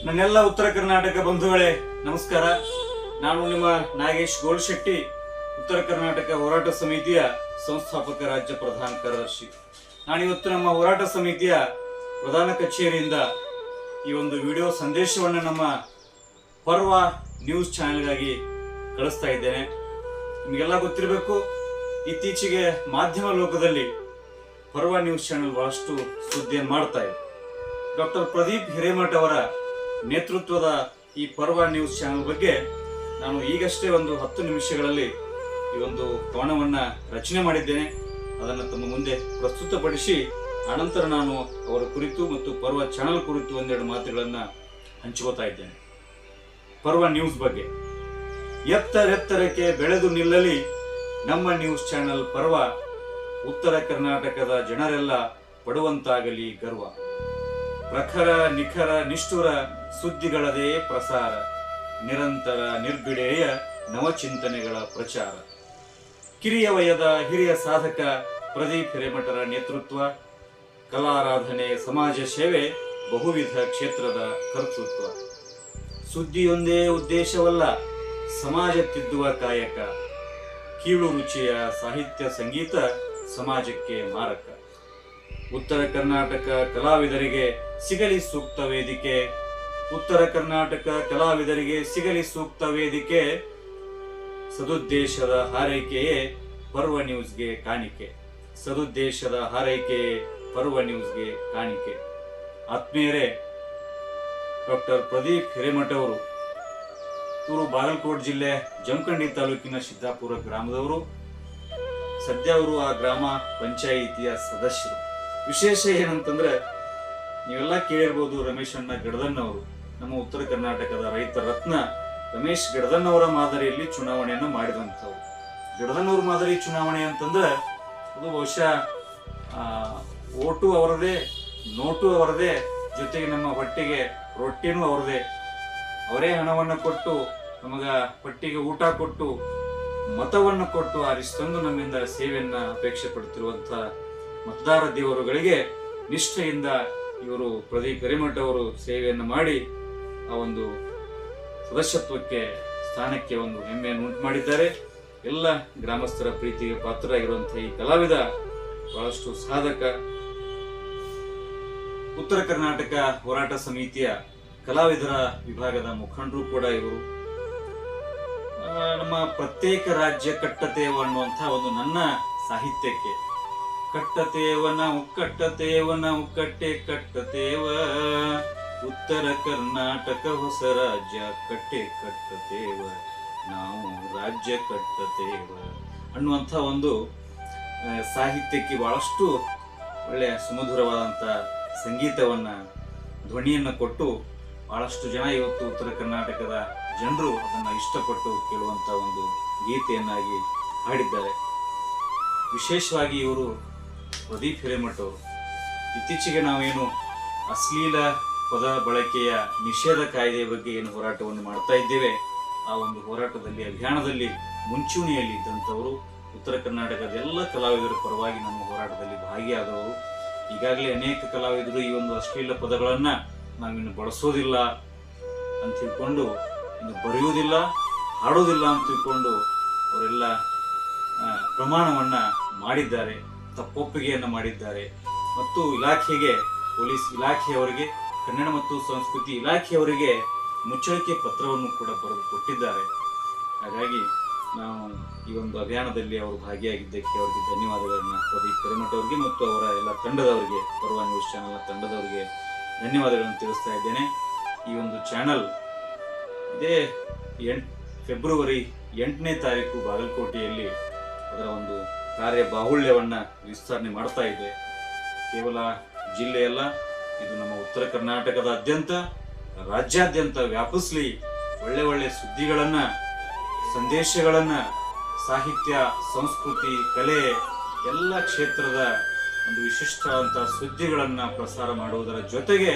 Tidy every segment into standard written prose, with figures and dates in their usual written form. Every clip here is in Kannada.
ನನ್ನೆಲ್ಲ ಉತ್ತರ ಕರ್ನಾಟಕ ಬಂಧುಗಳೇ ನಮಸ್ಕಾರ. ನಾನು ನಿಮ್ಮ ನಾಗೇಶ್ ಗೋಲ್ಶೆಟ್ಟಿ, ಉತ್ತರ ಕರ್ನಾಟಕ ಹೋರಾಟ ಸಮಿತಿಯ ಸಂಸ್ಥಾಪಕ ರಾಜ್ಯ ಪ್ರಧಾನ ಕಾರ್ಯದರ್ಶಿ. ನಾನಿವತ್ತು ನಮ್ಮ ಹೋರಾಟ ಸಮಿತಿಯ ಪ್ರಧಾನ ಕಚೇರಿಯಿಂದ ಈ ಒಂದು ವಿಡಿಯೋ ಸಂದೇಶವನ್ನು ನಮ್ಮ ಪರ್ವ ನ್ಯೂಸ್ ಚಾನೆಲ್ಗಾಗಿ ಕಳಿಸ್ತಾ ಇದ್ದೇನೆ. ನಿಮಗೆಲ್ಲ ಗೊತ್ತಿರಬೇಕು, ಇತ್ತೀಚೆಗೆ ಮಾಧ್ಯಮ ಲೋಕದಲ್ಲಿ ಪರ್ವ ನ್ಯೂಸ್ ಚಾನೆಲ್ ಬಹಳಷ್ಟು ಸುದ್ದಿಯನ್ನು ಮಾಡ್ತಾ ಇದೆ. ಡಾಕ್ಟರ್ ಪ್ರದೀಪ್ ಹಿರೇಮಠ್ ಅವರ ನೇತೃತ್ವದ ಈ ಪರ್ವ ನ್ಯೂಸ್ ಚಾನೆಲ್ ಬಗ್ಗೆ ನಾನು ಈಗಷ್ಟೇ ಒಂದು 10 ನಿಮಿಷಗಳಲ್ಲಿ ಈ ಒಂದು ಕವನವನ್ನ ರಚನೆ ಮಾಡಿದ್ದೇನೆ. ಅದನ್ನು ತಮ್ಮ ಮುಂದೆ ಪ್ರಸ್ತುತಪಡಿಸಿ ಅನಂತರ ನಾನು ಅವರ ಕುರಿತು ಮತ್ತು ಪರ್ವ ಚಾನೆಲ್ ಕುರಿತು ಒಂದೆರಡು ಮಾತುಗಳನ್ನ ಹಂಚಿಕೋತಾ ಇದ್ದೇನೆ. ಪರ್ವ ನ್ಯೂಸ್ ಬಗ್ಗೆ. ಎತ್ತರೆತ್ತರಕ್ಕೆ ಬೆಳೆದು ನಿಲ್ಲಲಿ ನಮ್ಮ ನ್ಯೂಸ್ ಚಾನೆಲ್ ಪರ್ವ, ಉತ್ತರ ಕರ್ನಾಟಕದ ಜನರೆಲ್ಲ ಪಡುವಂತಾಗಲಿ ಗರ್ವ. ಪ್ರಖರ ನಿಖರ ನಿಷ್ಠುರ ಸುದ್ದಿಗಳದೇ ಪ್ರಸಾರ, ನಿರಂತರ ನಿರ್ಬಿಡೆಯ ನವಚಿಂತನೆಗಳ ಪ್ರಚಾರ. ಕಿರಿಯ ವಯದ ಹಿರಿಯ ಸಾಧಕ ಪ್ರದೀಪ್ ಹಿರೇಮಠರ ನೇತೃತ್ವ, ಕಲಾರಾಧನೆ, ಸಮಾಜ ಸೇವೆ, ಬಹುವಿಧ ಕ್ಷೇತ್ರದ ಕರ್ತೃತ್ವ. ಸುದ್ದಿಯೊಂದೇ ಉದ್ದೇಶವಲ್ಲ, ಸಮಾಜ ತಿದ್ದುವ ಕಾಯಕ. ಕೀಳು ರುಚಿಯ ಸಾಹಿತ್ಯ ಸಂಗೀತ ಸಮಾಜಕ್ಕೆ ಮಾರಕ. ಉತ್ತರ ಕರ್ನಾಟಕ ಕಲಾವಿದರಿಗೆ ಸಿಗಲಿ ಸೂಕ್ತ ವೇದಿಕೆ, ಉತ್ತರ ಕರ್ನಾಟಕ ಕಲಾವಿದರಿಗೆ ಸಿಗಲಿ ಸೂಕ್ತ ವೇದಿಕೆ. ಸದುದ್ದೇಶದ ಹಾರೈಕೆಯೇ ಪರ್ವ ನ್ಯೂಸ್ಗೆ ಕಾಣಿಕೆ, ಸದುದ್ದೇಶದ ಹಾರೈಕೆಯೇ ಪರ್ವ ನ್ಯೂಸ್ಗೆ ಕಾಣಿಕೆ. ಆತ್ಮೀಯರೇ, ಡಾಕ್ಟರ್ ಪ್ರದೀಪ್ ಹಿರೇಮಠ್ ಅವರು ಇವರು ಬಾಗಲಕೋಟೆ ಜಿಲ್ಲೆ ಜಮಖಂಡಿ ತಾಲೂಕಿನ ಸಿದ್ದಾಪುರ ಗ್ರಾಮದವರು. ಸದ್ಯ ಅವರು ಆ ಗ್ರಾಮ ಪಂಚಾಯಿತಿಯ ಸದಸ್ಯರು. ವಿಶೇಷ ಏನಂತಂದ್ರೆ, ನೀವೆಲ್ಲ ಕೇಳಿರ್ಬೋದು, ರಮೇಶ್ ಅಣ್ಣ ಗಡದನ್ ಅವರು, ನಮ್ಮ ಉತ್ತರ ಕರ್ನಾಟಕದ ರೈತ ರತ್ನ ರಮೇಶ್ ಗಡದನ್ ಅವರ ಮಾದರಿಯಲ್ಲಿ ಚುನಾವಣೆಯನ್ನು ಮಾಡಿದಂಥವ್ರು. ಗಡದನ್ ಅವ್ರ ಮಾದರಿ ಚುನಾವಣೆ ಅಂತಂದ್ರೆ ಅದು ಬಹುಶಃ ಓಟು ಅವರದೇ, ನೋಟು ಅವರದೇ, ಜೊತೆಗೆ ನಮ್ಮ ಹೊಟ್ಟೆಗೆ ರೊಟ್ಟಿನೂ ಅವರದೇ. ಅವರೇ ಹಣವನ್ನು ಕೊಟ್ಟು ನಮಗ ಹೊಟ್ಟಿಗೆ ಊಟ ಕೊಟ್ಟು ಮತವನ್ನು ಕೊಟ್ಟು ಆರಿಸ್ತಂದು ನಮ್ಮಿಂದ ಸೇವೆಯನ್ನ ಅಪೇಕ್ಷೆ ಪಡ್ತಿರುವಂತ ಮತದಾರ ದೇವರುಗಳಿಗೆ ನಿಷ್ಠೆಯಿಂದ ಇವರು ಪ್ರದೀಪ್ ಹಿರೇಮಠ್ ಅವರು ಸೇವೆಯನ್ನು ಮಾಡಿ ಆ ಒಂದು ಸದಸ್ಯತ್ವಕ್ಕೆ ಸ್ಥಾನಕ್ಕೆ ಒಂದು ಹೆಮ್ಮೆಯನ್ನು ಉಂಟು ಮಾಡಿದ್ದಾರೆ. ಎಲ್ಲ ಗ್ರಾಮಸ್ಥರ ಪ್ರೀತಿಗೆ ಪಾತ್ರರಾಗಿರುವಂತಹ ಈ ಕಲಾವಿದ ಬಹಳಷ್ಟು ಸಾಧಕ. ಉತ್ತರ ಕರ್ನಾಟಕ ಹೋರಾಟ ಸಮಿತಿಯ ಕಲಾವಿದರ ವಿಭಾಗದ ಮುಖಂಡರು ಕೂಡ ಇವರು. ನಮ್ಮ ಪ್ರತ್ಯೇಕ ರಾಜ್ಯ ಕಟ್ಟತೇವ ಅನ್ನುವಂತಹ ಒಂದು ನನ್ನ ಸಾಹಿತ್ಯಕ್ಕೆ, ಕಟ್ಟತೇವ ನಾವು ಕಟ್ಟೆ ಕಟ್ಟತೇವ, ಉತ್ತರ ಕರ್ನಾಟಕ ಹೊಸ ರಾಜ್ಯ ಕಟ್ಟತೇವ, ನಾವು ರಾಜ್ಯ ಕಟ್ಟತೇವ ಅನ್ನುವಂಥ ಒಂದು ಸಾಹಿತ್ಯಕ್ಕೆ ಬಹಳಷ್ಟು ಒಳ್ಳೆಯ ಸುಮಧುರವಾದಂಥ ಸಂಗೀತವನ್ನ, ಧ್ವನಿಯನ್ನು ಕೊಟ್ಟು ಬಹಳಷ್ಟು ಜನ ಇವತ್ತು ಉತ್ತರ ಕರ್ನಾಟಕದ ಜನರು ಅದನ್ನು ಇಷ್ಟಪಟ್ಟು ಕೇಳುವಂಥ ಒಂದು ಗೀತೆಯನ್ನಾಗಿ ಹಾಡಿದ್ದಾರೆ. ವಿಶೇಷವಾಗಿ ಇವರು ಪ್ರದೀಪ್ ಹಿರೇಮಠ್ ಅವರು ಇತ್ತೀಚೆಗೆ ನಾವೇನು ಅಶ್ಲೀಲ ಪದ ಬಳಕೆಯ ನಿಷೇಧ ಕಾಯ್ದೆಯ ಬಗ್ಗೆ ಏನು ಹೋರಾಟವನ್ನು ಮಾಡ್ತಾ ಇದ್ದೇವೆ, ಆ ಒಂದು ಹೋರಾಟದಲ್ಲಿ, ಅಭಿಯಾನದಲ್ಲಿ ಮುಂಚೂಣಿಯಲ್ಲಿ ಇದ್ದಂಥವರು. ಉತ್ತರ ಕರ್ನಾಟಕದ ಎಲ್ಲ ಕಲಾವಿದರ ಪರವಾಗಿ ನಮ್ಮ ಹೋರಾಟದಲ್ಲಿ ಭಾಗಿಯಾದವರು. ಈಗಾಗಲೇ ಅನೇಕ ಕಲಾವಿದರು ಈ ಒಂದು ಅಶ್ಲೀಲ ಪದಗಳನ್ನ ನಾವಿನ್ನು ಬಳಸೋದಿಲ್ಲ ಅಂತ ತಿಳ್ಕೊಂಡು, ಇನ್ನು ಬರೆಯುವುದಿಲ್ಲ, ಹಾಡೋದಿಲ್ಲ ಅಂತ ತಿಳ್ಕೊಂಡು ಅವರೆಲ್ಲ ಪ್ರಮಾಣವನ್ನ ಮಾಡಿದ್ದಾರೆ, ತಪ್ಪೊಪ್ಪಿಗೆಯನ್ನು ಮಾಡಿದ್ದಾರೆ. ಮತ್ತು ಇಲಾಖೆಗೆ, ಪೊಲೀಸ್ ಇಲಾಖೆಯವರಿಗೆ, ಕನ್ನಡ ಮತ್ತು ಸಂಸ್ಕೃತಿ ಇಲಾಖೆಯವರಿಗೆ ಮುಚ್ಚಳಿಕೆ ಪತ್ರವನ್ನು ಕೂಡ ಬರೆದು ಕೊಟ್ಟಿದ್ದಾರೆ. ಹಾಗಾಗಿ ನಾವು ಈ ಒಂದು ಅಭಿಯಾನದಲ್ಲಿ ಅವರು ಭಾಗಿಯಾಗಿದ್ದಕ್ಕೆ ಅವರಿಗೆ ಧನ್ಯವಾದಗಳನ್ನ ಪ್ರದೀಪ್ ಹಿರೇಮಠ್ ಅವರಿಗೆ ಮತ್ತು ಅವರ ಎಲ್ಲ ತಂಡದವರಿಗೆ, ಪರ್ವ ನ್ಯೂಸ್ ಚಾನೆಲ್ನ ತಂಡದವರಿಗೆ ಧನ್ಯವಾದಗಳನ್ನು ತಿಳಿಸ್ತಾ ಇದ್ದೇನೆ. ಈ ಒಂದು ಚಾನಲ್ ಇದೇ ಫೆಬ್ರವರಿ 8ನೇ ತಾರೀಕು ಬಾಗಲಕೋಟೆಯಲ್ಲಿ ಅದರ ಒಂದು ಕಾರ್ಯ ಬಾಹುಳ್ಯವನ್ನ ವಿಸ್ತರಣೆ ಮಾಡ್ತಾ ಇದೆ. ಕೇವಲ ಜಿಲ್ಲೆಯಲ್ಲ, ಇದು ನಮ್ಮ ಉತ್ತರ ಕರ್ನಾಟಕದಾದ್ಯಂತ, ರಾಜ್ಯಾದ್ಯಂತ ವ್ಯಾಪಿಸ್ಲಿ. ಒಳ್ಳೆ ಸುದ್ದಿಗಳನ್ನ, ಸಂದೇಶಗಳನ್ನ, ಸಾಹಿತ್ಯ, ಸಂಸ್ಕೃತಿ, ಕಲೆ, ಎಲ್ಲ ಕ್ಷೇತ್ರದ ಒಂದು ವಿಶಿಷ್ಟವಾದಂತಹ ಸುದ್ದಿಗಳನ್ನ ಪ್ರಸಾರ ಮಾಡುವುದರ ಜೊತೆಗೆ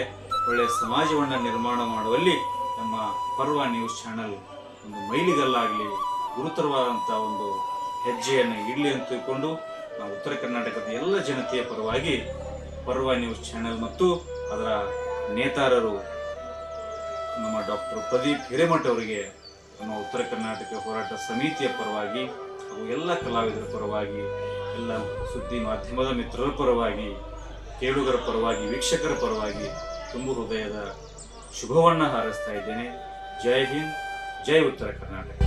ಒಳ್ಳೆಯ ಸಮಾಜವನ್ನ ನಿರ್ಮಾಣ ಮಾಡುವಲ್ಲಿ ನಮ್ಮ ಪರ್ವ ನ್ಯೂಸ್ ಚಾನೆಲ್ ಒಂದು ಮೈಲಿಗಲ್ಲಾಗಲಿ, ಗುರುತರವಾದಂತಹ ಒಂದು ಹೆಜ್ಜೆಯನ್ನು ಇಡಲಿ ಅಂತ ತಿಳ್ಕೊಂಡು ನಾವು ಉತ್ತರ ಕರ್ನಾಟಕದ ಎಲ್ಲ ಜನತೆಯ ಪರವಾಗಿ ಪರ್ವ ನ್ಯೂಸ್ ಚಾನೆಲ್ ಮತ್ತು ಅದರ ನೇತಾರರು ನಮ್ಮ ಡಾಕ್ಟರ್ ಪ್ರದೀಪ್ ಹಿರೇಮಠ ಅವರಿಗೆ ನಮ್ಮ ಉತ್ತರ ಕರ್ನಾಟಕ ಹೋರಾಟ ಸಮಿತಿಯ ಪರವಾಗಿ ಹಾಗೂ ಎಲ್ಲ ಕಲಾವಿದರ ಪರವಾಗಿ, ಎಲ್ಲ ಸುದ್ದಿ ಮಾಧ್ಯಮದ ಮಿತ್ರರ ಪರವಾಗಿ, ಕೇಳುಗರ ಪರವಾಗಿ, ವೀಕ್ಷಕರ ಪರವಾಗಿ ತುಂಬು ಹೃದಯದ ಶುಭವನ್ನ ಹಾರೈಸ್ತಾ ಇದ್ದೇನೆ. ಜೈ ಹಿಂದ್, ಜೈ ಉತ್ತರ ಕರ್ನಾಟಕ.